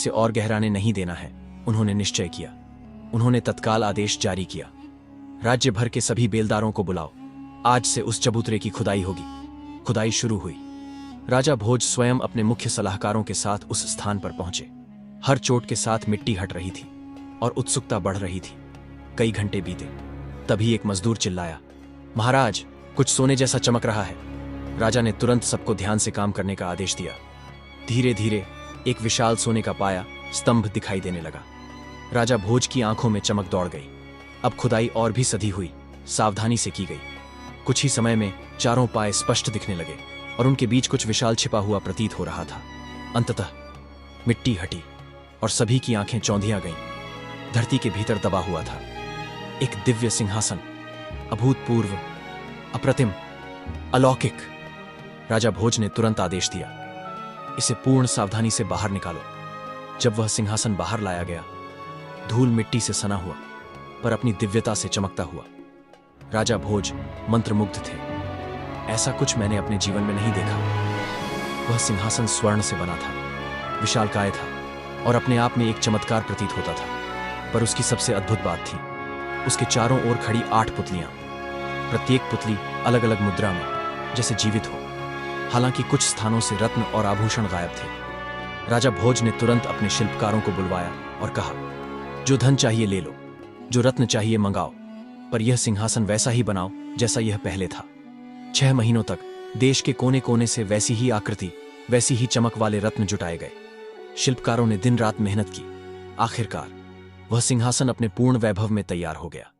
रहस्य और गहराने नहीं देना है, उन्होंने निश्चय किया। उन्होंने तत्काल आदेश जारी किया, राज्य भर के सभी बेलदारों को बुलाओ, आज से उस चबूतरे की खुदाई होगी। खुदाई शुरू हुई। राजा भोज स्वयं अपने मुख्य सलाहकारों के साथ उस स्थान पर पहुंचे। हर चोट के साथ मिट्टी हट रही थी और उत्सुकता बढ़ रही थी। कई घंटे बीते, तभी एक मजदूर चिल्लाया, महाराज, कुछ सोने जैसा चमक रहा है। राजा ने तुरंत सबको ध्यान से काम करने का आदेश दिया। धीरे धीरे एक विशाल सोने का पाया स्तंभ दिखाई देने लगा। राजा भोज की आंखों में चमक दौड़ गई। अब खुदाई और भी सधी हुई, सावधानी से की गई। कुछ ही समय में चारों पाए स्पष्ट दिखने लगे और उनके बीच कुछ विशाल छिपा हुआ प्रतीत हो रहा था। अंततः मिट्टी हटी और सभी की आंखें चौंधिया गईं। धरती के भीतर दबा हुआ था एक दिव्य सिंहासन, अभूतपूर्व, अप्रतिम, अलौकिक। राजा भोज ने तुरंत आदेश दिया, इसे पूर्ण सावधानी से बाहर निकालो। जब वह सिंहासन बाहर लाया गया, धूल मिट्टी से सना हुआ पर अपनी दिव्यता से चमकता हुआ। राजा भोज मंत्रमुग्ध थे। ऐसा कुछ मैंने अपने जीवन में नहीं देखा। वह सिंहासन स्वर्ण से बना था, विशालकाय था और अपने आप में एक चमत्कार प्रतीत होता था। पर उसकी सबसे अद्भुत बात थी, उसके चारों ओर खड़ी 8 पुतलियां, प्रत्येक पुतली अलग अलग मुद्रा में, जैसे जीवित हो। हालांकि कुछ स्थानों से रत्न और आभूषण गायब थे। राजा भोज ने तुरंत अपने शिल्पकारों को बुलवाया और कहा, जो धन चाहिए ले लो, जो रत्न चाहिए मंगाओ, पर यह सिंहासन वैसा ही बनाओ जैसा यह पहले था। 6 महीनों तक देश के कोने कोने से वैसी ही आकृति, वैसी ही चमक वाले रत्न जुटाए गए। शिल्पकारों ने दिन रात मेहनत की। आखिरकार वह सिंहासन अपने पूर्ण वैभव में तैयार हो गया।